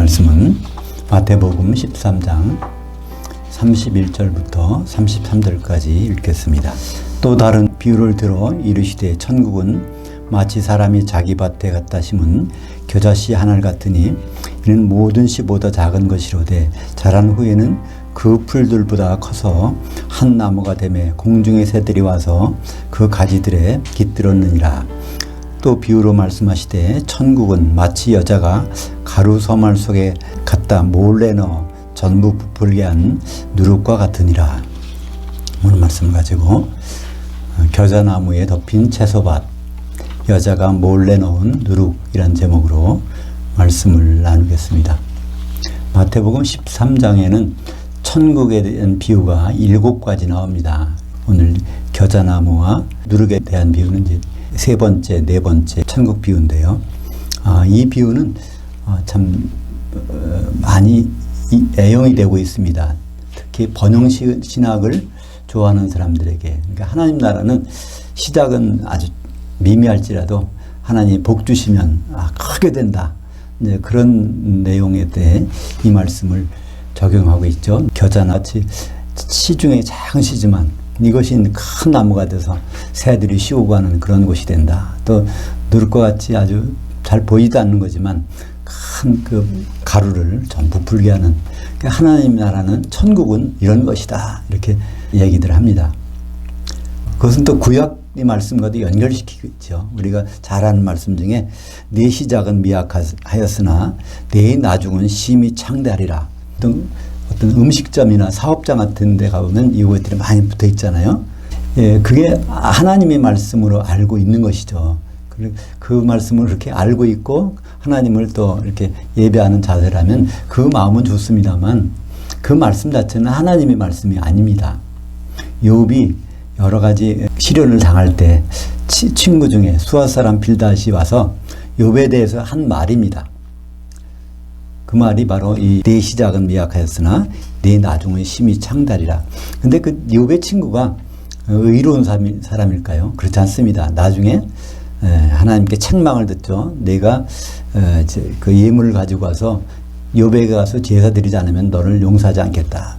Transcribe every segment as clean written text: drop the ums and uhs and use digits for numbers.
말씀은 마태복음 13장 31절부터 33절까지 읽겠습니다. 또 다른 비유를 들어 이르시되 천국은 마치 사람이 자기 밭에 갖다 심은 겨자씨 하나 같으니 이는 모든 씨보다 작은 것이로되 자란 후에는 그 풀들보다 커서 한 나무가 되매 공중의 새들이 와서 그 가지들에 깃들었느니라. 또 비유로 말씀하시되 천국은 마치 여자가 가루 서말 속에 갖다 몰래 넣어 전부 부풀게 한 누룩과 같으니라. 오늘 말씀 가지고 겨자나무에 덮인 채소밭, 여자가 몰래 넣은 누룩이란 제목으로 말씀을 나누겠습니다. 마태복음 13장에는 천국에 대한 비유가 7가지 나옵니다. 오늘 겨자나무와 누룩에 대한 비유는 이제 세 번째, 네 번째 천국 비유인데요. 이 비유는 참 많이 애용이 되고 있습니다. 특히 번영 신학을 좋아하는 사람들에게. 그러니까 하나님 나라는 시작은 아주 미미할지라도 하나님이 복 주시면 크게 된다. 이제 그런 내용에 대해 이 말씀을 적용하고 있죠. 겨자나치 시중에 작은 씨지만 이것이 큰 나무가 돼서 새들이 쉬우고 하는 그런 곳이 된다. 또 누룩과 같이 아주 잘 보이지 않는 거지만 큰 그 가루를 전부 불게 하는, 그러니까 하나님 나라는 천국은 이런 것이다. 이렇게 얘기들 합니다. 그것은 또 구약의 말씀과도 연결시키고 있죠. 우리가 잘 아는 말씀 중에 네 시작은 미약하였으나 네 나중은 심히 창대하리라. 어떤 음식점이나 사업장 같은 데 가보면 이것들이 많이 붙어 있잖아요. 예, 그게 하나님의 말씀으로 알고 있는 것이죠. 그 말씀을 그렇게 알고 있고 하나님을 또 이렇게 예배하는 자세라면 그 마음은 좋습니다만 그 말씀 자체는 하나님의 말씀이 아닙니다. 욥이 여러 가지 시련을 당할 때 친구 중에 수아 사람 빌닷이 와서 욥에 대해서 한 말입니다. 그 말이 바로 이 내 시작은 미약하였으나 내 나중은 심히 창달이라. 근데 그 욥의 친구가 의로운 사람일까요? 그렇지 않습니다. 나중에 하나님께 책망을 듣죠. 내가 그 예물을 가지고 와서 욥에게 가서 제사 드리지 않으면 너를 용서하지 않겠다.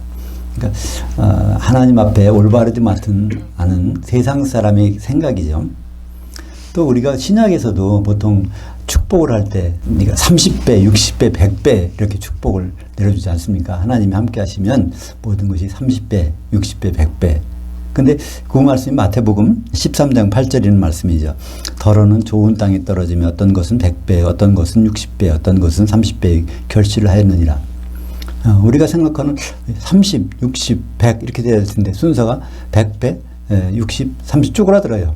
그러니까 하나님 앞에 올바르지 않은 세상 사람의 생각이죠. 또 우리가 신약에서도 보통 축복을 할 때 네가 30배, 60배, 100배 이렇게 축복을 내려주지 않습니까? 하나님이 함께 하시면 모든 것이 30배, 60배, 100배. 근데 그 말씀이 마태복음 13장 8절이라는 말씀이죠. 더러는 좋은 땅에 떨어지며 어떤 것은 100배, 어떤 것은 60배, 어떤 것은 30배 결실을 하였느니라. 우리가 생각하는 30, 60, 100 이렇게 돼야 될 텐데 순서가 100배, 60, 30 쪼그라들어요.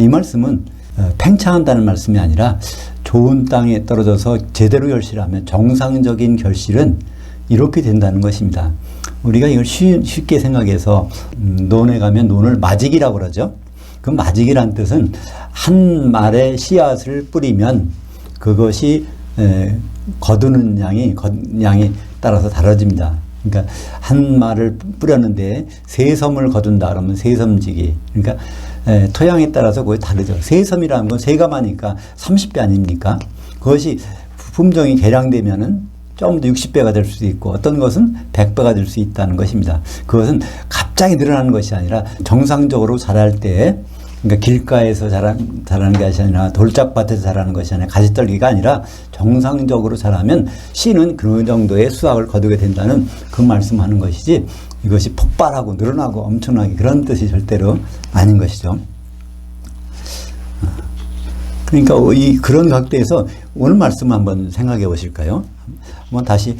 이 말씀은 팽창한다는 말씀이 아니라 좋은 땅에 떨어져서 제대로 결실하면 정상적인 결실은 이렇게 된다는 것입니다. 우리가 이걸 쉽게 생각해서 논에 가면 논을 마지기라고 그러죠. 그 마지기란 뜻은 한 말의 씨앗을 뿌리면 그것이 거두는 양이 따라서 다르집니다. 그러니까 한 말을 뿌렸는데 세섬을 거둔다 그러면 세섬지기. 그러니까 토양에 따라서 그게 다르죠. 세섬이라는 건 세가 많으니까 30배 아닙니까? 그것이 품종이 개량되면은 좀 더 60배가 될 수도 있고 어떤 것은 100배가 될 수 있다는 것입니다. 그것은 갑자기 늘어나는 것이 아니라 정상적으로 자랄 때, 그러니까 길가에서 자라는 것이 아니라 돌짝밭에서 자라는 것이 아니라 가지떨기가 아니라 정상적으로 자라면 씨는 그 정도의 수확을 거두게 된다는 그 말씀하는 것이지 이것이 폭발하고 늘어나고 엄청나게 그런 뜻이 절대로 아닌 것이죠. 그러니까 그런 각도에서 오늘 말씀을 한번 생각해 보실까요? 한번 다시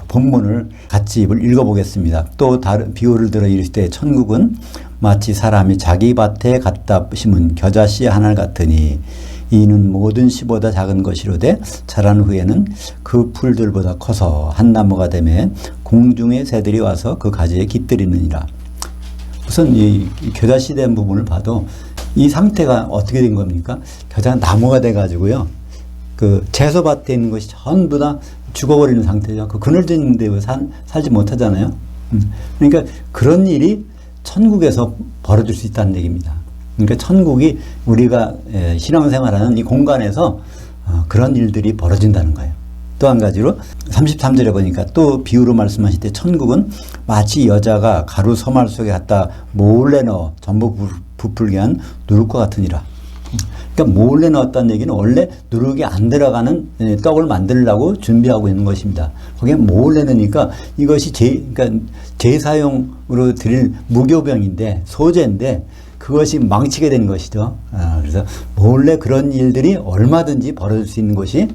본문을 같이 읽어보겠습니다. 또 다른 비유를 들어 이르시되 천국은 마치 사람이 자기 밭에 갖다 심은 겨자씨 하나 같으니 이는 모든 씨보다 작은 것이로되 자란 후에는 그 풀들보다 커서 한 나무가 되매 공중의 새들이 와서 그 가지에 깃들이느니라. 우선 이 겨자씨 된 부분을 봐도 이 상태가 어떻게 된 겁니까? 겨자 나무가 돼 가지고요. 그 채소밭에 있는 것이 전부 다 죽어버리는 상태죠. 그 그늘진 데 살지 못하잖아요. 그러니까 그런 일이 천국에서 벌어질 수 있다는 얘기입니다. 그러니까 천국이 우리가 신앙생활하는 이 공간에서 그런 일들이 벌어진다는 거예요. 또 한 가지로 33절에 보니까 또 비유로 말씀하실 때 천국은 마치 여자가 가루 서말 속에 갖다 몰래 넣어 전부 부풀게 한 누룩과 같으니라. 그러니까 몰래 넣었다는 얘기는 원래 누룩이 안 들어가는 떡을 만들려고 준비하고 있는 것입니다. 거기에 몰래 넣으니까 이것이 그러니까 제사용으로 드릴 무교병인데 소재인데 그것이 망치게 되는 것이죠. 그래서 몰래 그런 일들이 얼마든지 벌어질 수 있는 것이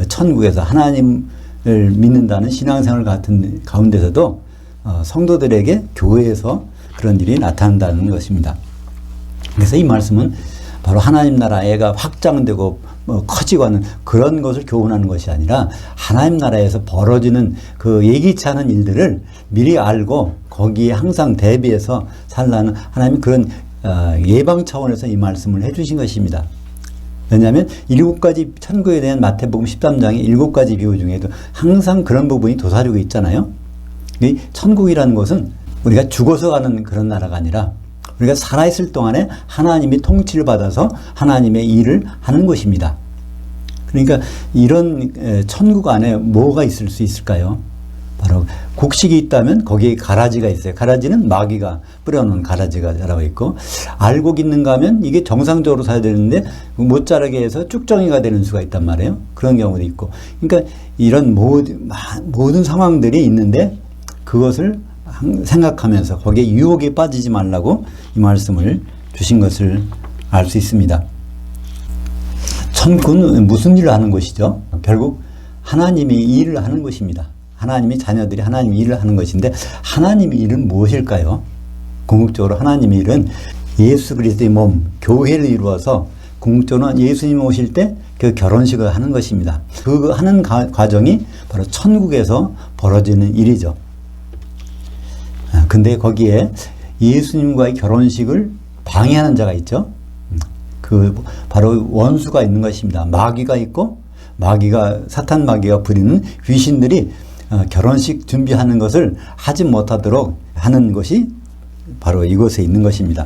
천국에서 하나님을 믿는다는 신앙생활 같은 가운데서도 성도들에게 교회에서 그런 일이 나타난다는 것입니다. 그래서 이 말씀은 바로 하나님 나라가 확장되고 커지고 하는 그런 것을 교훈하는 것이 아니라 하나님 나라에서 벌어지는 그 예기치 않은 일들을 미리 알고 거기에 항상 대비해서 살라는 하나님이 그런 예방 차원에서 이 말씀을 해주신 것입니다. 왜냐하면 7가지 천국에 대한 마태복음 13장의 7가지 비유 중에도 항상 그런 부분이 도사리고 있잖아요. 이 천국이라는 것은 우리가 죽어서 가는 그런 나라가 아니라 우리가 살아있을 동안에 하나님이 통치를 받아서 하나님의 일을 하는 것입니다. 그러니까 이런 천국 안에 뭐가 있을 수 있을까요? 바로 곡식이 있다면 거기에 가라지가 있어요. 가라지는 마귀가 뿌려놓은 가라지가 자라고 있고, 알곡 있는가 하면 이게 정상적으로 사야 되는데 못 자라게 해서 쭉정이가 되는 수가 있단 말이에요. 그런 경우도 있고. 그러니까 이런 모든 상황들이 있는데 그것을 생각하면서 거기에 유혹에 빠지지 말라고 이 말씀을 주신 것을 알 수 있습니다. 천국은 무슨 일을 하는 것이죠? 결국 하나님이 일을 하는 것입니다. 하나님이 자녀들이 하나님이 일을 하는 것인데 하나님의 일은 무엇일까요? 궁극적으로 하나님의 일은 예수 그리스도의 몸, 교회를 이루어서 궁극적으로 예수님이 오실 때 그 결혼식을 하는 것입니다. 그 하는 과정이 바로 천국에서 벌어지는 일이죠. 근데 거기에 예수님과의 결혼식을 방해하는 자가 있죠. 그 바로 원수가 있는 것입니다. 마귀가 있고 사탄 마귀가 부리는 귀신들이 결혼식 준비하는 것을 하지 못하도록 하는 것이 바로 이곳에 있는 것입니다.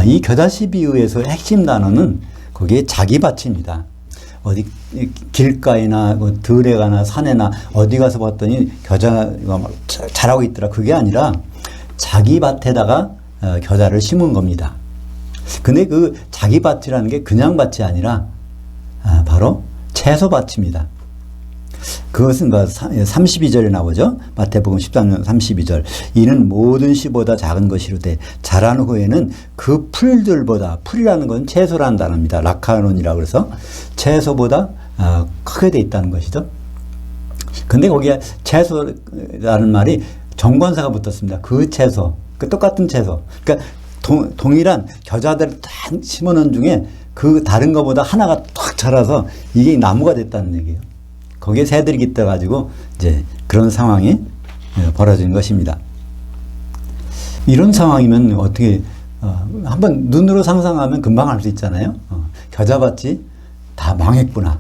이 겨자씨 비유에서 핵심 단어는 거기에 자기밭입니다. 어디 길가에나 들에 가나 산에나 어디 가서 봤더니 겨자가 막 자라고 있더라. 그게 아니라 자기 밭에다가 겨자를 심은 겁니다. 근데 그 자기 밭이라는 게 그냥 밭이 아니라 바로 채소밭입니다. 그것은 32절에 나오죠. 마태복음 13장 32절. 이는 모든 씨보다 작은 것이로되 자란 후에는 그 풀들보다, 풀이라는 건 채소라는 단어입니다. 라카논이라고 해서 채소보다 크게 돼 있다는 것이죠. 근데 거기에 채소라는 말이 정관사가 붙었습니다. 그 채소, 그 똑같은 채소. 그러니까 동일한 겨자들을 다 심어놓은 중에 그 다른 것보다 하나가 탁 자라서 이게 나무가 됐다는 얘기예요. 거기에 새들이 깃들어가지고 이제 그런 상황이 벌어진 것입니다. 이런 상황이면 어떻게 한번 눈으로 상상하면 금방 알 수 있잖아요. 겨자밭이 다 망했구나.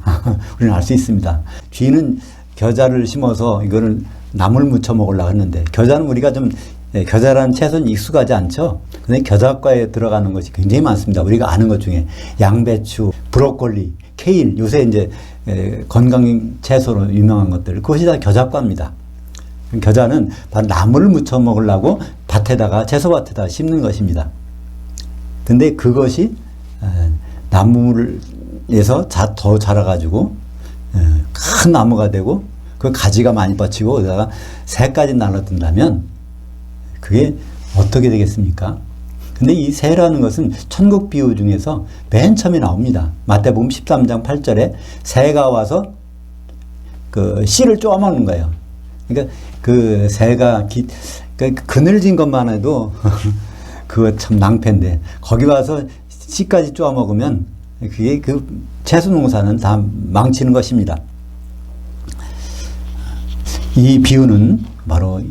우리는 알 수 있습니다. 쥐는 겨자를 심어서 이거를 나물 무쳐 먹으려고 했는데 겨자는 우리가 좀 겨자라는 채소는 익숙하지 않죠. 근데 겨자과에 들어가는 것이 굉장히 많습니다. 우리가 아는 것 중에 양배추, 브로콜리, 케일, 요새 이제 건강 채소로 유명한 것들, 그것이 다 겨자과입니다. 겨자는 바로 나물을 무쳐 먹으려고 밭에다가, 채소밭에다가 심는 것입니다. 근데 그것이 나물에서 더 자라가지고 큰 나무가 되고 그 가지가 많이 뻗치고 거기다가 새까지 날라든다면 그게 어떻게 되겠습니까? 근데 이 새라는 것은 천국 비유 중에서 맨 처음에 나옵니다. 마태복음 13장 8절에 새가 와서 그 씨를 쪼아먹는 거예요. 그러니까 그 새가 그늘진 것만 해도 그거 참 낭패인데 거기 와서 씨까지 쪼아먹으면 그게 그 채소 농사는 다 망치는 것입니다. 이 비유는 바로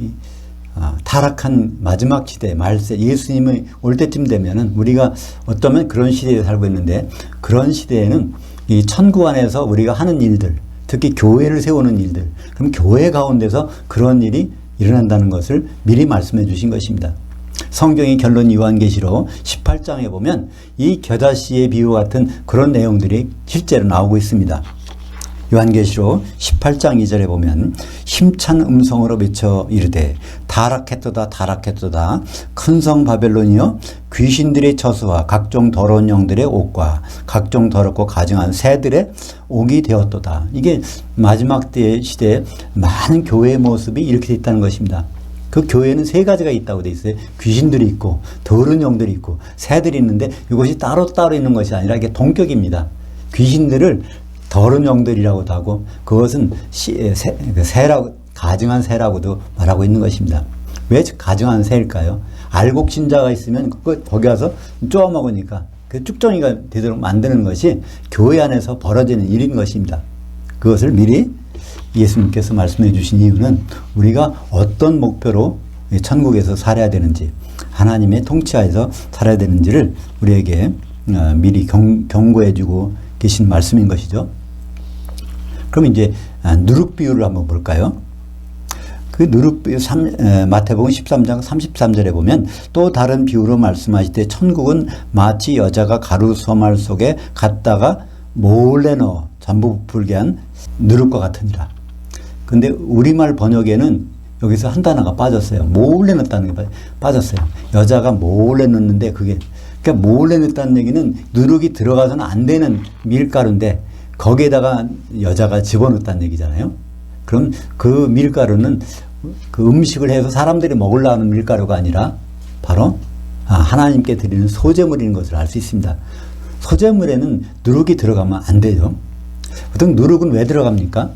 타락한 마지막 시대, 말세, 예수님이 올 때쯤 되면은 우리가 어쩌면 그런 시대에 살고 있는데 그런 시대에는 이 천국 안에서 우리가 하는 일들, 특히 교회를 세우는 일들, 그럼 교회 가운데서 그런 일이 일어난다는 것을 미리 말씀해 주신 것입니다. 성경의 결론 요한계시록 18장에 보면 이 겨자씨의 비유 같은 그런 내용들이 실제로 나오고 있습니다. 요한계시록 18장 2절에 보면 힘찬 음성으로 외쳐 이르되 타락했도다 타락했도다 큰 성 바벨론이여 귀신들의 처소와 각종 더러운 영들의 옷과 각종 더럽고 가증한 새들의 옥이 되었도다. 이게 마지막 때 시대에 많은 교회의 모습이 이렇게 돼 있다는 것입니다. 그 교회는 세 가지가 있다고 돼 있어요. 귀신들이 있고 더러운 영들이 있고 새들이 있는데 이것이 따로따로 있는 것이 아니라 이게 동격입니다. 귀신들을 더러운 영들이라고도 하고 그것은 새라고, 가증한 새라고도 말하고 있는 것입니다. 왜 가증한 새일까요? 알곡신자가 있으면 거기 가서 쪼아먹으니까 그 쭉정이가 되도록 만드는 것이 교회 안에서 벌어지는 일인 것입니다. 그것을 미리 예수님께서 말씀해 주신 이유는 우리가 어떤 목표로 천국에서 살아야 되는지 하나님의 통치하에서 살아야 되는지를 우리에게 미리 경고해 주고 계신 말씀인 것이죠. 그럼 이제 누룩 비유를 한번 볼까요? 그 누룩 비유 마태복음 13장 33절에 보면 또 다른 비유로 말씀하실 천국은 마치 여자가 가루 서말 속에 갔다가 몰래 넣어 전부 부풀게 한 누룩과 같으니라. 근데 우리말 번역에는 여기서 한 단어가 빠졌어요. 몰래 넣었다는 게 빠졌어요. 여자가 몰래 넣는데 그러니까 몰래 넣었다는 얘기는 누룩이 들어가서는 안 되는 밀가루인데 거기에다가 여자가 집어넣었다는 얘기잖아요. 그럼 그 밀가루는 그 음식을 해서 사람들이 먹으려고 하는 밀가루가 아니라 바로 하나님께 드리는 소제물인 것을 알 수 있습니다. 소제물에는 누룩이 들어가면 안 되죠. 보통 누룩은 왜 들어갑니까?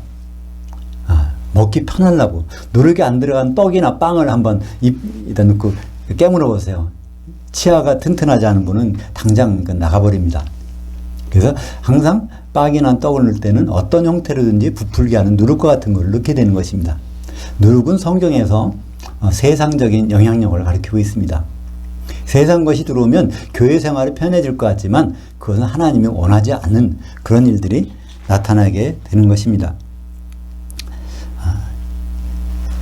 먹기 편하려고. 누룩이 안 들어간 떡이나 빵을 한번 입에다 넣고 깨물어 보세요. 치아가 튼튼하지 않은 분은 당장 나가버립니다. 그래서 항상 빵이나 떡을 넣을 때는 어떤 형태로든지 부풀게 하는 누룩과 같은 걸 넣게 되는 것입니다. 누룩은 성경에서 세상적인 영향력을 가리키고 있습니다. 세상 것이 들어오면 교회 생활이 편해질 것 같지만 그것은 하나님이 원하지 않는 그런 일들이 나타나게 되는 것입니다.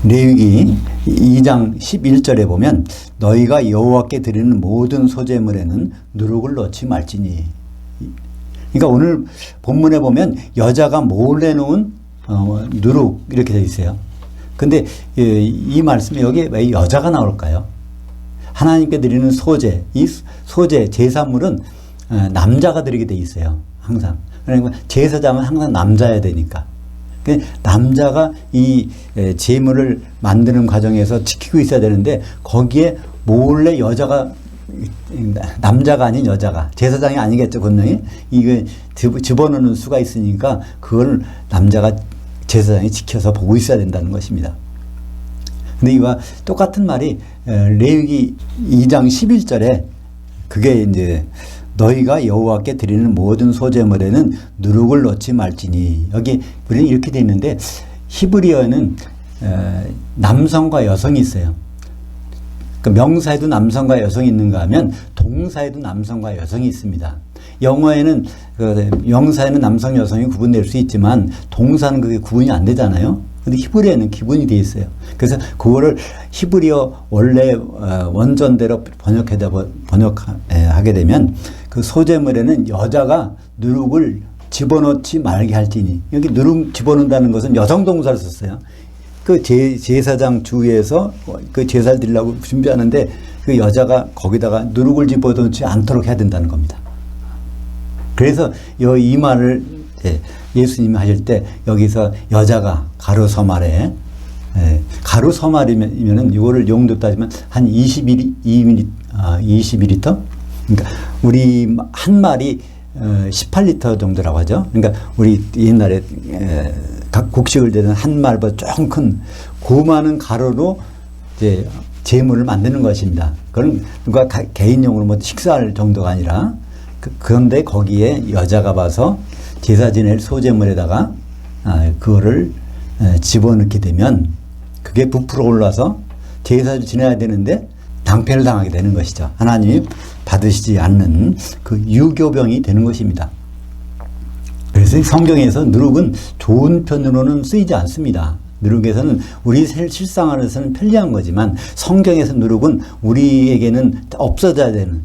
레위기 2장 11절에 보면 너희가 여호와께 드리는 모든 소제물에는 누룩을 넣지 말지니. 그러니까 오늘 본문에 보면 여자가 몰래 놓은 누룩 이렇게 되어 있어요. 근데 이 말씀에 여기에 왜 여자가 나올까요? 하나님께 드리는 소제, 이 소제, 제사물은 남자가 드리게 되어 있어요. 항상. 그러니까 제사장은 항상 남자여야 되니까. 남자가 이 제물을 만드는 과정에서 지키고 있어야 되는데 거기에 몰래 여자가 남자가 아닌 여자가 제사장이 아니겠죠 분명히 이게 집어넣는 수가 있으니까 그걸 남자가 제사장이 지켜서 보고 있어야 된다는 것입니다. 근데 이와 똑같은 말이 레위기 2장 11절에 그게 이제 너희가 여호와께 드리는 모든 소제물에는 누룩을 넣지 말지니. 여기 우리는 이렇게 되어 있는데 히브리어는 남성과 여성이 있어요. 그러니까 명사에도 남성과 여성이 있는가 하면 동사에도 남성과 여성이 있습니다. 영어에는 명사에는 남성 여성이 구분될 수 있지만 동사는 그게 구분이 안 되잖아요. 근데 히브리어는 기본이 되어 있어요. 그래서 그거를 히브리어 원래 원전대로 번역하게 되면 그 소제물에는 여자가 누룩을 집어넣지 말게 할지니. 여기 누룩 집어넣는다는 것은 여성 동사를 썼어요. 그 제사장 주위에서 그 제사를 드리려고 준비하는데 그 여자가 거기다가 누룩을 집어넣지 않도록 해야 된다는 겁니다. 그래서 이 말을 예수님이 하실 때 여기서 여자가 가루 서말에 가루 서말이면은 이거를 용도 따지면 한 22ml 그러니까 우리 한 말이 18리터 정도라고 하죠. 그러니까 우리 옛날에 각 곡식을 대는 한 말보다 조금 큰 고많은 가루로 이제 제물을 만드는 것입니다. 그건 누가 개인용으로 뭐 식사할 정도가 아니라 그런데 거기에 여자가 봐서 제사 지낼 소제물에다가 그거를 집어넣게 되면 그게 부풀어 올라서 제사를 지내야 되는데 낭패를 당하게 되는 것이죠. 하나님이 받으시지 않는 그 유교병이 되는 것입니다. 그래서 성경에서 누룩은 좋은 편으로는 쓰이지 않습니다. 누룩에서는 우리 실생활에서는 편리한 거지만 성경에서 누룩은 우리에게는 없어져야 되는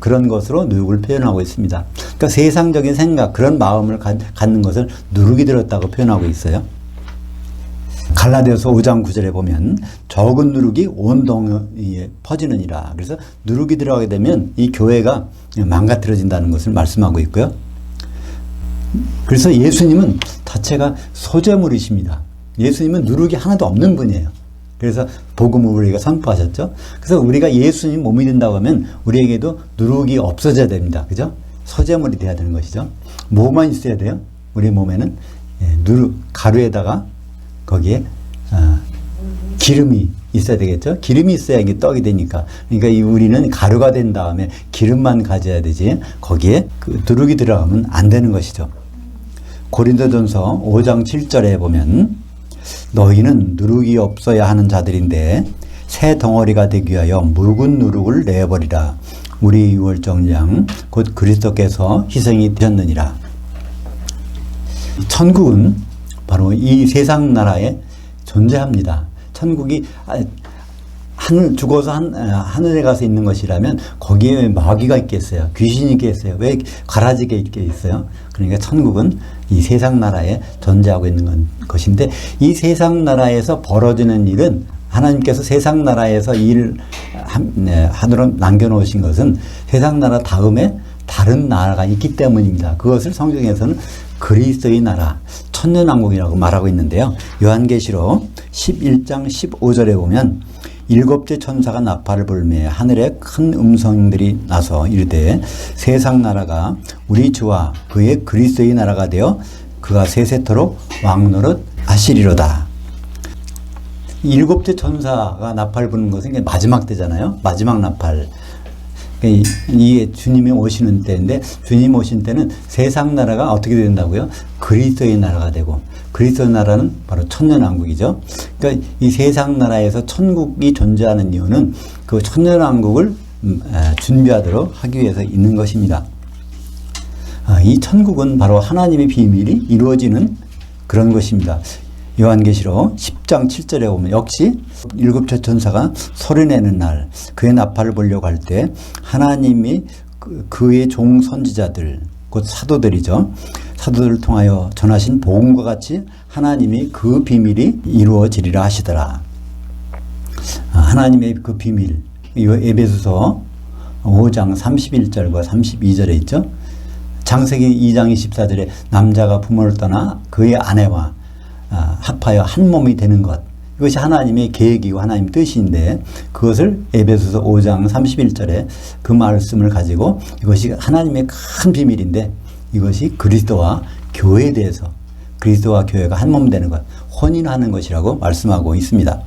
그런 것으로 누룩을 표현하고 있습니다. 그러니까 세상적인 생각, 그런 마음을 갖는 것을 누룩이 들었다고 표현하고 있어요. 갈라디아서 5장 9절에 보면 적은 누룩이 온 동에 퍼지느니라. 그래서 누룩이 들어가게 되면 이 교회가 망가뜨려진다는 것을 말씀하고 있고요. 그래서 예수님은 자체가 소재물이십니다. 예수님은 누룩이 하나도 없는 분이에요. 그래서 복음을 우리가 선포하셨죠. 그래서 우리가 예수님 몸이 된다고 하면 우리에게도 누룩이 없어져야 됩니다. 그죠? 소재물이 돼야 되는 것이죠. 뭐만 있어야 돼요? 우리 몸에는 누룩, 가루에다가 거기에 기름이 있어야 되겠죠. 기름이 있어야 이게 떡이 되니까. 그러니까 우리는 가루가 된 다음에 기름만 가져야 되지 거기에 그 누룩이 들어가면 안 되는 것이죠. 고린도전서 5장 7절에 보면 너희는 누룩이 없어야 하는 자들인데 새 덩어리가 되기 위하여 묽은 누룩을 내버리라. 우리 유월정량 곧 그리스도께서 희생이 되셨느니라. 천국은 바로 이 세상 나라에 존재합니다. 천국이 죽어서 하늘에 가서 있는 것이라면 거기에 마귀가 있겠어요? 귀신이 있겠어요? 왜 가라지게 있겠어요? 그러니까 천국은 이 세상 나라에 존재하고 있는 것인데 이 세상 나라에서 벌어지는 일은 하나님께서 세상 나라에서 일을 하도록 남겨놓으신 것은 세상 나라 다음에 다른 나라가 있기 때문입니다. 그것을 성경에서는 그리스도의 나라, 천년왕국이라고 말하고 있는데요. 요한계시록 11장 15절에 보면 일곱째 천사가 나팔을 불매 하늘에 큰 음성들이 나서 이르되 세상 나라가 우리 주와 그의 그리스도의 나라가 되어 그가 세세토록 왕노릇 하시리로다. 일곱째 천사가 나팔 부는 것은 마지막 때잖아요. 마지막 나팔. 이게 주님이 오시는 때인데 주님 오신 때는 세상 나라가 어떻게 된다고요? 그리스도의 나라가 되고 그리스도의 나라는 바로 천년왕국이죠. 그러니까 이 세상 나라에서 천국이 존재하는 이유는 그 천년왕국을 준비하도록 하기 위해서 있는 것입니다. 이 천국은 바로 하나님의 비밀이 이루어지는 그런 것입니다. 요한계시록 10장 7절에 보면 역시 일곱째 천사가 소리내는 날 그의 나팔을 불려고 할 때 하나님이 그의 종 선지자들 곧 사도들이죠. 사도들을 통하여 전하신 복음과 같이 하나님이 그 비밀이 이루어지리라 하시더라. 하나님의 그 비밀 에베소서 5장 31절과 32절에 있죠. 창세기 2장 24절에 남자가 부모를 떠나 그의 아내와 합하여 한 몸이 되는 것, 이것이 하나님의 계획이고 하나님의 뜻인데 그것을 에베소서 5장 31절에 그 말씀을 가지고 이것이 하나님의 큰 비밀인데 이것이 그리스도와 교회에 대해서 그리스도와 교회가 한 몸 되는 것, 혼인하는 것이라고 말씀하고 있습니다.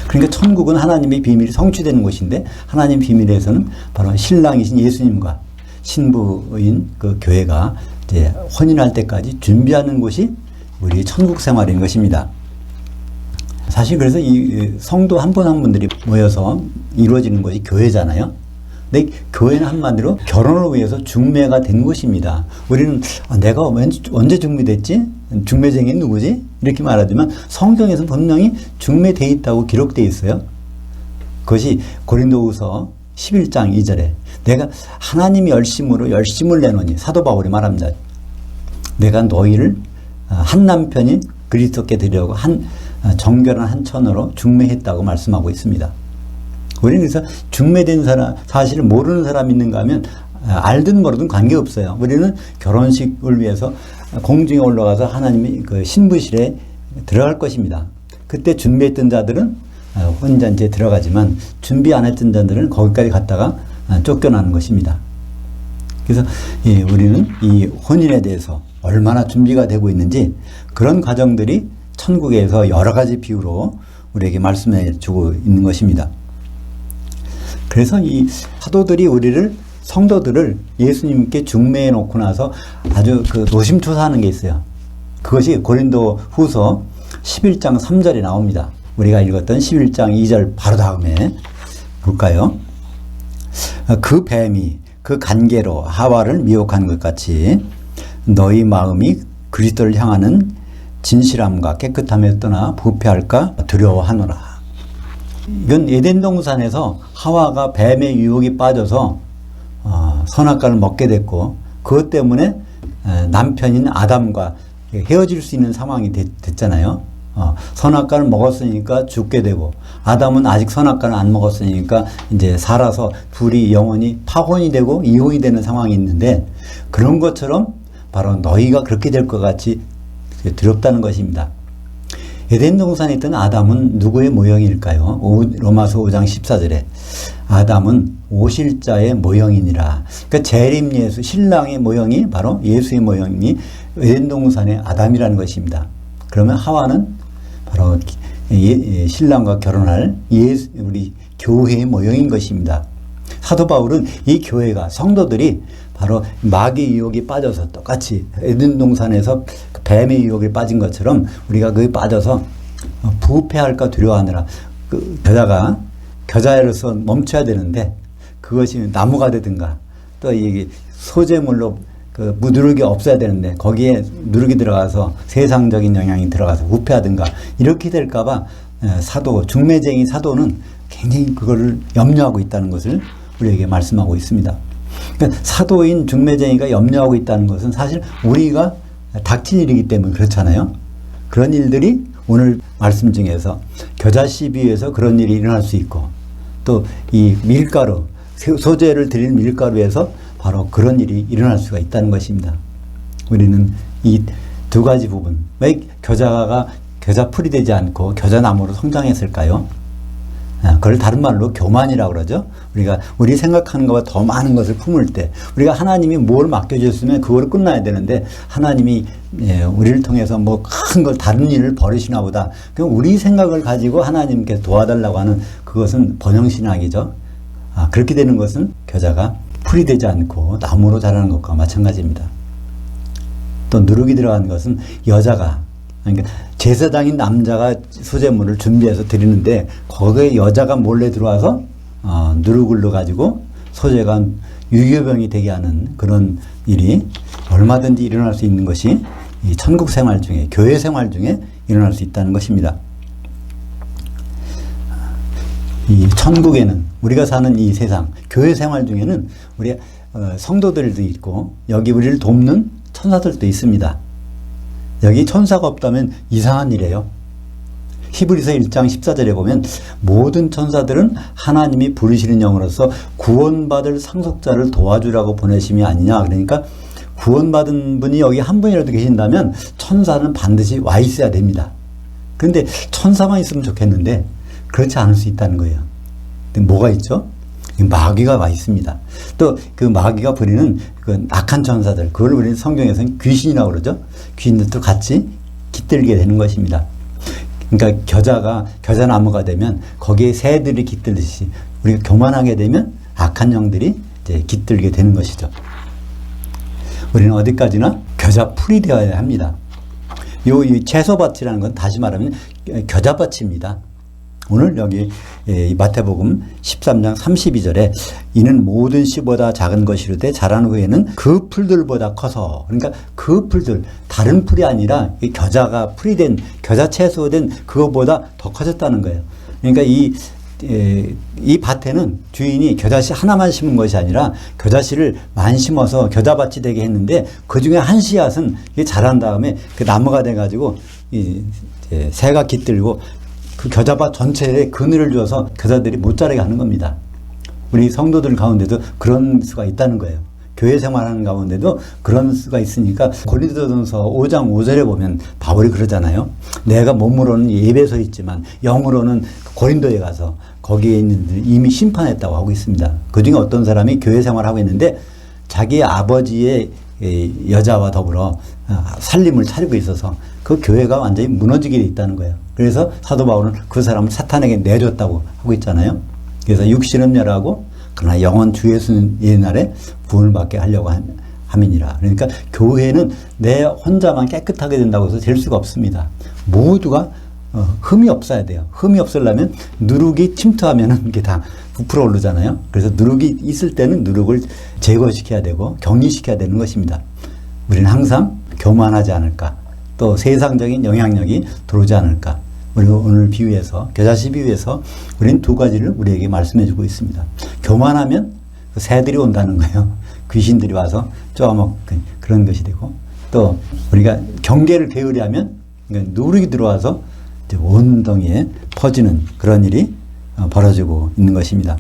그러니까 천국은 하나님의 비밀이 성취되는 곳인데 하나님 비밀에서는 바로 신랑이신 예수님과 신부인 그 교회가 이제 혼인할 때까지 준비하는 곳이 우리 천국 생활인 것입니다. 사실 그래서 이 성도 한 분 한 분들이 모여서 이루어지는 것이 교회잖아요. 근데 교회는 한마디로 결혼을 위해서 중매가 된 곳입니다. 우리는 내가 언제 중매됐지? 중매쟁이 누구지? 이렇게 말하지만 성경에서 분명히 중매되어 있다고 기록되어 있어요. 그것이 고린도후서 11장 2절에 내가 하나님이 열심을 내노니 사도 바울이 말합니다. 내가 너희를 한 남편이 그리스도께 드리려고 정결한 한 천으로 중매했다고 말씀하고 있습니다. 우리는 그래서 중매된 사람, 사실을 모르는 사람이 있는가 하면 알든 모르든 관계없어요. 우리는 결혼식을 위해서 공중에 올라가서 하나님의 그 신부실에 들어갈 것입니다. 그때 준비했던 자들은 혼잔치에 들어가지만 준비 안 했던 자들은 거기까지 갔다가 쫓겨나는 것입니다. 그래서 우리는 이 혼인에 대해서 얼마나 준비가 되고 있는지 그런 과정들이 천국에서 여러 가지 비유로 우리에게 말씀해 주고 있는 것입니다. 그래서 이 사도들이 성도들을 예수님께 중매해 놓고 나서 아주 그 노심초사하는 게 있어요. 그것이 고린도 후서 11장 3절에 나옵니다. 우리가 읽었던 11장 2절 바로 다음에 볼까요? 그 뱀이 그 간계로 하와를 미혹한 것 같이 너희 마음이 그리스도를 향하는 진실함과 깨끗함에 떠나 부패할까 두려워하노라. 이건 에덴 동산에서 하와가 뱀의 유혹이 빠져서 선악과를 먹게 됐고, 그것 때문에 남편인 아담과 헤어질 수 있는 상황이 됐잖아요. 선악과를 먹었으니까 죽게 되고, 아담은 아직 선악과를 안 먹었으니까 이제 살아서 둘이 영원히 파혼이 되고 이혼이 되는 상황이 있는데, 그런 것처럼 바로 너희가 그렇게 될 것 같이 두렵다는 것입니다. 에덴 동산에 있던 아담은 누구의 모형일까요? 로마서 5장 14절에 아담은 오실자의 모형이니라. 그러니까 재림 예수, 신랑의 모형이 바로 예수의 모형이 에덴 동산의 아담이라는 것입니다. 그러면 하와는 바로 신랑과 결혼할 우리 교회의 모형인 것입니다. 사도 바울은 이 교회가, 성도들이 바로 마귀의 유혹에 빠져서 똑같이 에덴 동산에서 뱀의 유혹에 빠진 것처럼 우리가 거기에 빠져서 부패할까 두려워하느라 겨자가 겨자로서 멈춰야 되는데, 그것이 나무가 되든가 또 이게 소재물로 누룩이 없어야 되는데 거기에 누룩이 들어가서 세상적인 영향이 들어가서 부패하든가 이렇게 될까봐 중매쟁이 사도는 굉장히 그거를 염려하고 있다는 것을 우리에게 말씀하고 있습니다. 그러니까 사도인 중매쟁이가 염려하고 있다는 것은 사실 우리가 닥친 일이기 때문에 그렇잖아요. 그런 일들이 오늘 말씀 중에서 겨자씨 비유에서 그런 일이 일어날 수 있고, 또 이 밀가루, 소재를 드린 밀가루에서 바로 그런 일이 일어날 수가 있다는 것입니다. 우리는 이 두 가지 부분, 왜 겨자가 겨자풀이 되지 않고 겨자나무로 성장했을까요? 그걸 다른 말로 교만이라고 그러죠. 우리 생각하는 것보다 더 많은 것을 품을 때, 우리가 하나님이 뭘 맡겨주셨으면 그거로 끝나야 되는데, 하나님이 우리를 통해서 뭐 큰 걸 다른 일을 벌이시나 보다, 그럼 우리 생각을 가지고 하나님께 도와달라고 하는 그것은 번영신학이죠. 그렇게 되는 것은 겨자가 풀이 되지 않고 나무로 자라는 것과 마찬가지입니다. 또 누룩이 들어간 것은 여자가, 그러니까 제사장인 남자가 소재물을 준비해서 드리는데 거기에 여자가 몰래 들어와서 누룩을 넣어가지고 소재가 유교병이 되게 하는 그런 일이 얼마든지 일어날 수 있는 것이 이 천국 생활 중에, 교회 생활 중에 일어날 수 있다는 것입니다. 이 천국에는, 우리가 사는 이 세상, 교회 생활 중에는 우리 성도들도 있고 여기 우리를 돕는 천사들도 있습니다. 여기 천사가 없다면 이상한 일이에요. 히브리서 1장 14절에 보면 모든 천사들은 하나님이 부르시는 영으로서 구원받을 상속자를 도와주라고 보내심이 아니냐. 그러니까 구원받은 분이 여기 한 분이라도 계신다면 천사는 반드시 와 있어야 됩니다. 그런데 천사만 있으면 좋겠는데 그렇지 않을 수 있다는 거예요. 근데 뭐가 있죠? 마귀가 와 있습니다. 또 그 마귀가 부리는 그 악한 천사들, 그걸 우리는 성경에서는 귀신이라고 그러죠. 귀신들도 같이 깃들게 되는 것입니다. 그러니까 겨자나무가 되면 거기에 새들이 깃들듯이 우리가 교만하게 되면 악한 영들이 이제 깃들게 되는 것이죠. 우리는 어디까지나 겨자풀이 되어야 합니다. 이 채소밭이라는 건 다시 말하면 겨자밭입니다. 오늘 여기 마태복음 13장 32절에 이는 모든 씨보다 작은 것이로되 자란 후에는 그 풀들보다 커서, 그러니까 그 풀들, 다른 풀이 아니라 이 겨자가 풀이 된, 겨자 채소된 그것보다 더 커졌다는 거예요. 그러니까 이 밭에는 주인이 겨자씨 하나만 심은 것이 아니라 겨자씨를 많이 심어서 겨자밭이 되게 했는데 그 중에 한 씨앗은 자란 다음에 그 나무가 돼가지고 새가 깃들고 그 겨자밭 전체에 그늘을 줘서 겨자들이 못 자라게 하는 겁니다. 우리 성도들 가운데도 그런 수가 있다는 거예요. 교회 생활하는 가운데도 그런 수가 있으니까 고린도전서 5장 5절에 보면 바울이 그러잖아요. 내가 몸으로는 예배소에 있지만 영으로는 고린도에 가서 거기에 있는 분들 이미 심판했다고 하고 있습니다. 그중에 어떤 사람이 교회 생활하고 있는데 자기 아버지의 여자와 더불어 살림을 차리고 있어서 그 교회가 완전히 무너지게 돼 있다는 거예요. 그래서 사도 바울은 그 사람을 사탄에게 내줬다고 하고 있잖아요. 그래서 육신은 멸하고 그러나 영원 주 예수는 옛날에 구원을 받게 하려고 함이니라. 그러니까 교회는 내 혼자만 깨끗하게 된다고 해서 될 수가 없습니다. 모두가 흠이 없어야 돼요. 흠이 없으려면 누룩이 침투하면 이게 다 부풀어 오르잖아요. 그래서 누룩이 있을 때는 누룩을 제거시켜야 되고 격리시켜야 되는 것입니다. 우리는 항상 교만하지 않을까, 또 세상적인 영향력이 들어오지 않을까, 우리가 오늘 비유에서, 겨자씨 비유에서 우리는 두 가지를 우리에게 말씀해 주고 있습니다. 교만하면 새들이 온다는 거예요. 귀신들이 와서 쪼아먹는 그런 것이 되고, 또 우리가 경계를 게으리하면 누룩이 들어와서 온 덩이에 퍼지는 그런 일이 벌어지고 있는 것입니다.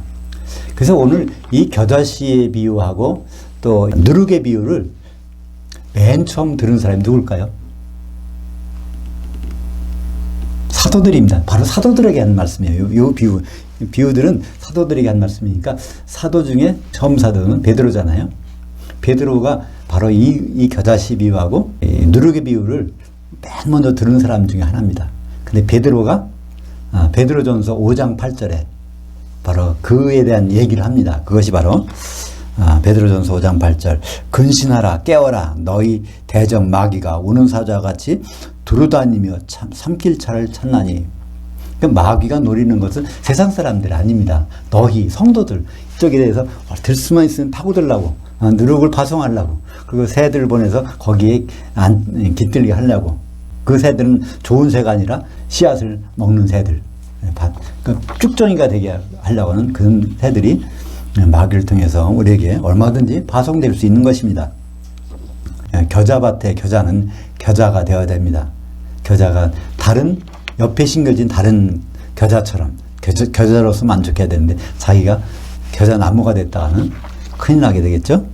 그래서 오늘 이 겨자씨의 비유하고 또 누룩의 비유를 맨 처음 들은 사람이 누굴까요? 사도들입니다. 바로 사도들에게 한 말씀이에요. 이 비유들은 사도들에게 한 말씀이니까, 사도 중에 처음 사도는 베드로잖아요. 베드로가 바로 이 겨자씨 비유하고 누룩의 비유를 맨 먼저 들은 사람 중에 하나입니다. 근데 베드로가 베드로전서 5장 8절에 바로 그에 대한 얘기를 합니다. 그것이 바로 베드로전서 5장 8절, 근신하라 깨어라 너희 대적 마귀가 우는 사자와 같이 두루다니며 삼킬 차를 찾나니. 그러니까 마귀가 노리는 것은 세상 사람들이 아닙니다. 너희 성도들 이쪽에 대해서 들수만 있으면 파고들라고, 누룩을 파송하려고, 그리고 새들을 보내서 거기에 깃들게 하려고. 그 새들은 좋은 새가 아니라 씨앗을 먹는 새들, 그러니까 쭉정이가 되게 하려고 하는 그런 새들이 마귀를 통해서 우리에게 얼마든지 파송될 수 있는 것입니다. 겨자밭의 겨자는 겨자가 되어야 됩니다. 겨자가 다른 옆에 심겨진 다른 겨자처럼 겨자로서 만족해야 되는데, 자기가 겨자 나무가 됐다가는 큰일 나게 되겠죠.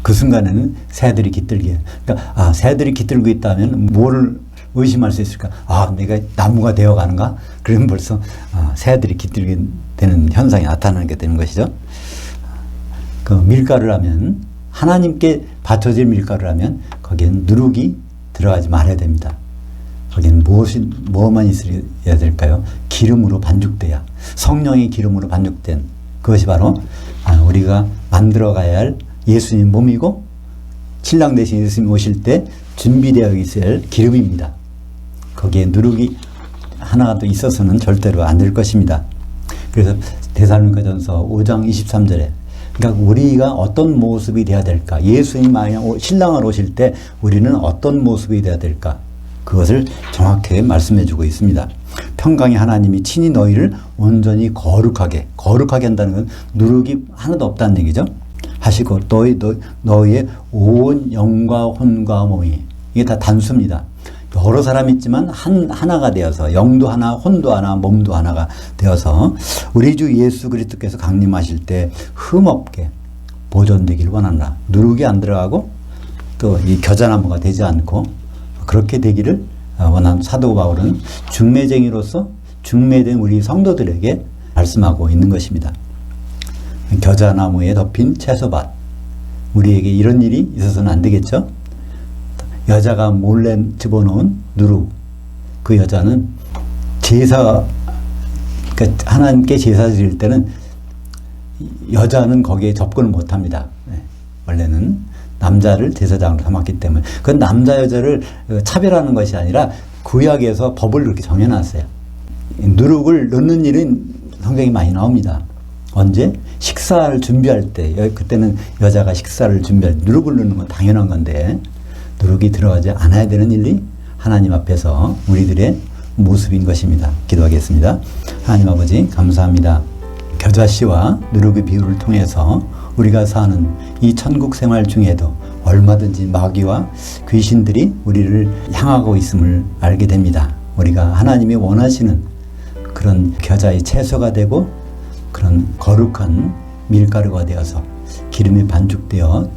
그 순간에는 새들이 깃들게, 그러니까 새들이 깃들고 있다면 뭐를 의심할 수 있을까? 내가 나무가 되어가는가? 그러면 벌써 새들이 깃들게 되는 현상이 나타나게 되는 것이죠. 그 밀가루라면, 하나님께 바쳐질 밀가루라면 거기에는 누룩이 들어가지 말아야 됩니다. 거기는 뭐만 있어야 될까요? 기름으로 반죽돼야, 성령의 기름으로 반죽된 그것이 바로 우리가 만들어가야 할 예수님 몸이고, 신랑 대신 예수님 오실 때 준비되어 있을 기름입니다. 거기에 누룩이 하나가 더 있어서는 절대로 안 될 것입니다. 그래서 데살로니가전서 5장 23절에, 그러니까 우리가 어떤 모습이 되어야 될까? 예수님 신랑을 오실 때 우리는 어떤 모습이 되어야 될까? 그것을 정확하게 말씀해 주고 있습니다. 평강의 하나님이 친히 너희를 온전히 거룩하게 한다는 건 누룩이 하나도 없다는 얘기죠. 하시고 너희의 온 영과 혼과 몸이, 이게 다 단수입니다. 여러 사람이 있지만 하나가 되어서, 영도 하나, 혼도 하나, 몸도 하나가 되어서 우리 주 예수 그리스도께서 강림하실 때 흠없게 보존되길 원한다. 누룩이 안 들어가고 또 이 겨자나무가 되지 않고 그렇게 되기를 원하는 사도 바울은 중매쟁이로서 중매된 우리 성도들에게 말씀하고 있는 것입니다. 겨자나무에 덮인 채소밭, 우리에게 이런 일이 있어서는 안 되겠죠. 여자가 몰래 집어넣은 누룩, 그 여자는 그러니까 하나님께 제사 드릴 때는 여자는 거기에 접근을 못합니다. 원래는 남자를 제사장으로 삼았기 때문에. 그건 남자 여자를 차별하는 것이 아니라 구약에서 법을 그렇게 정해놨어요. 누룩을 넣는 일은 성경이 많이 나옵니다. 언제? 식사를 준비할 때, 그때는 여자가 식사를 준비할 때 누룩을 넣는 건 당연한 건데, 누룩이 들어가지 않아야 되는 일이 하나님 앞에서 우리들의 모습인 것입니다. 기도하겠습니다. 하나님 아버지 감사합니다. 겨자씨와 누룩의 비유를 통해서 우리가 사는 이 천국 생활 중에도 얼마든지 마귀와 귀신들이 우리를 향하고 있음을 알게 됩니다. 우리가 하나님이 원하시는 그런 겨자의 채소가 되고 그런 거룩한 밀가루가 되어서 기름이 반죽되어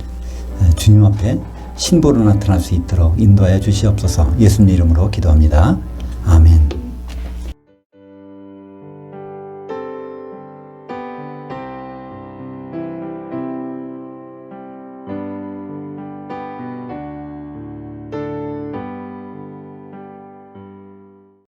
주님 앞에 신보로 나타날 수 있도록 인도하여 주시옵소서. 예수님 이름으로 기도합니다. 아멘.